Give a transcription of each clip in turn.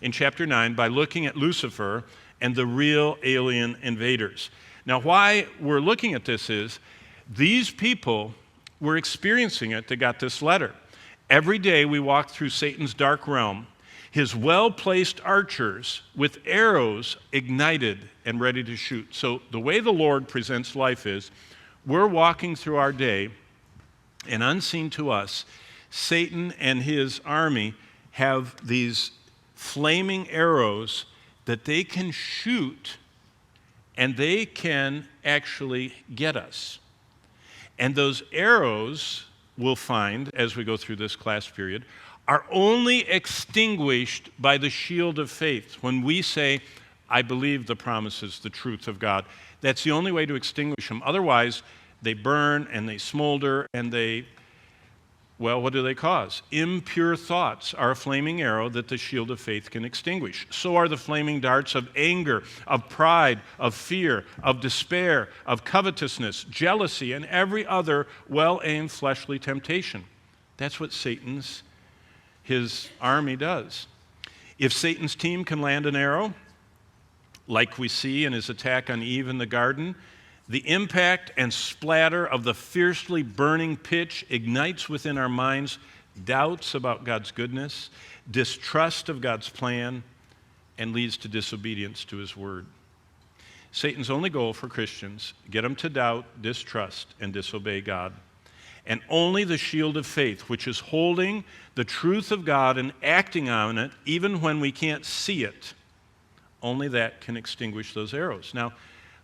in chapter 9 by looking at Lucifer and the real alien invaders. Now, why we're looking at this is these people were experiencing it that got this letter. Every day we walk through Satan's dark realm, his well-placed archers with arrows ignited and ready to shoot. So the way the Lord presents life is we're walking through our day, and unseen to us, Satan and his army have these flaming arrows that they can shoot, and they can actually get us. And those arrows, we'll find as we go through this class period, are only extinguished by the shield of faith. When we say, I believe the promises, the truth of God, that's the only way to extinguish them. Otherwise, they burn and they smolder and what do they cause? Impure thoughts are a flaming arrow that the shield of faith can extinguish. So are the flaming darts of anger, of pride, of fear, of despair, of covetousness, jealousy, and every other well-aimed fleshly temptation. That's what his army does. If Satan's team can land an arrow, like we see in his attack on Eve in the garden, the impact and splatter of the fiercely burning pitch ignites within our minds doubts about God's goodness, distrust of God's plan, and leads to disobedience to his word. Satan's only goal for Christians, get them to doubt, distrust, and disobey God. And only the shield of faith, which is holding the truth of God and acting on it, even when we can't see it, only that can extinguish those arrows. Now,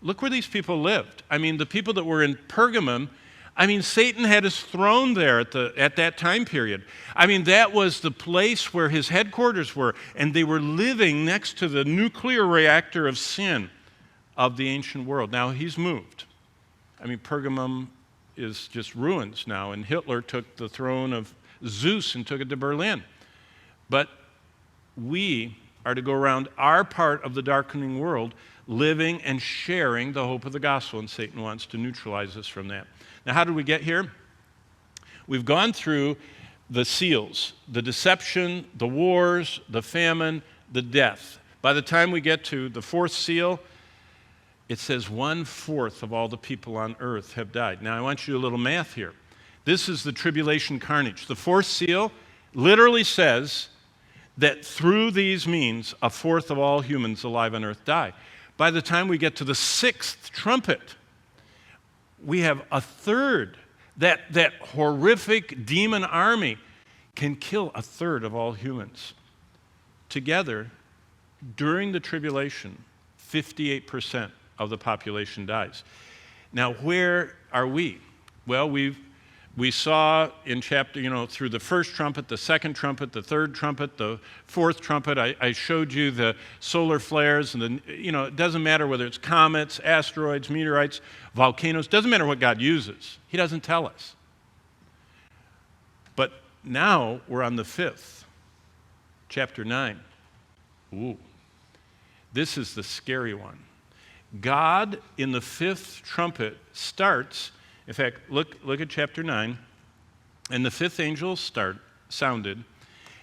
look where these people lived. I mean, the people that were in Pergamum, Satan had his throne there at that time period. That was the place where his headquarters were, and they were living next to the nuclear reactor of sin of the ancient world. Now, he's moved. Pergamum is just ruins now, and Hitler took the throne of Zeus and took it to Berlin. But we are to go around our part of the darkening world living and sharing the hope of the gospel, and Satan wants to neutralize us from that. Now, how did we get here? We've gone through the seals, the deception, the wars, the famine, the death. By the time we get to the fourth seal, it says 1/4 of all the people on earth have died. Now, I want you to do a little math here. This is the tribulation carnage. The fourth seal literally says that through these means, 1/4 of all humans alive on earth die. By the time we get to the sixth trumpet, we have 1/3. That horrific demon army can kill 1/3 of all humans. Together, during the tribulation, 58% of the population dies. Now, where are we? Well, we saw in chapter, through the first trumpet, the second trumpet, the third trumpet, the fourth trumpet. I showed you the solar flares, and it doesn't matter whether it's comets, asteroids, meteorites, volcanoes. It doesn't matter what God uses. He doesn't tell us. But now we're on the fifth, chapter 9. Ooh, this is the scary one. God, in the fifth trumpet, starts. In fact, look at chapter 9. And the fifth angel sounded,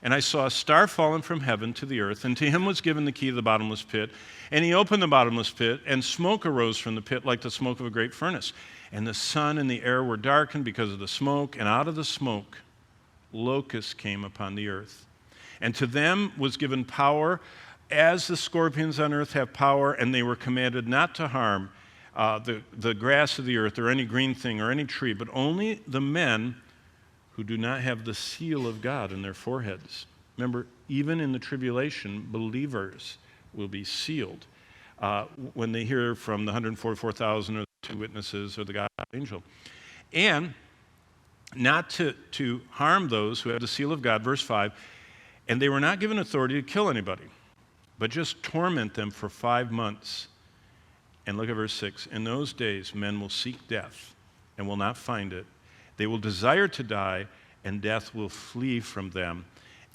and I saw a star fallen from heaven to the earth, and to him was given the key of the bottomless pit. And he opened the bottomless pit, and smoke arose from the pit like the smoke of a great furnace. And the sun and the air were darkened because of the smoke, and out of the smoke locusts came upon the earth. And to them was given power, as the scorpions on earth have power, and they were commanded not to harm the grass of the earth or any green thing or any tree, but only the men who do not have the seal of God in their foreheads. Remember, even in the tribulation, believers will be sealed when they hear from the 144,000 or the 2 witnesses or the God angel. And not to harm those who have the seal of God, verse 5, and they were not given authority to kill anybody, but just torment them for 5 months. And look at verse 6. In those days, men will seek death and will not find it. They will desire to die, and death will flee from them.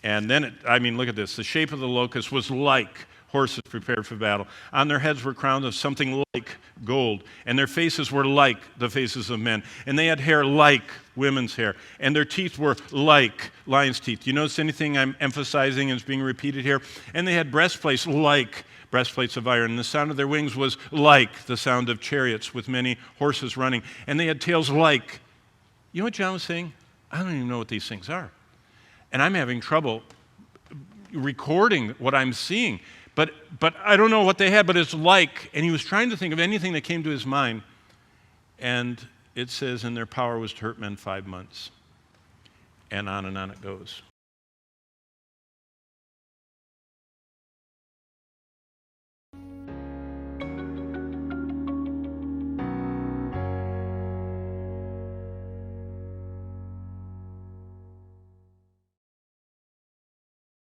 And then, look at this. The shape of the locust was like horses prepared for battle. On their heads were crowns of something like gold, and their faces were like the faces of men. And they had hair like women's hair, and their teeth were like lion's teeth. You notice anything I'm emphasizing is being repeated here? And they had breastplates like breastplates of iron, and the sound of their wings was like the sound of chariots with many horses running. And they had tails like, you know what John was saying? I don't even know what these things are. And I'm having trouble recording what I'm seeing. But I don't know what they had, but it's like, and he was trying to think of anything that came to his mind. And it says, and their power was to hurt men 5 months. And on it goes.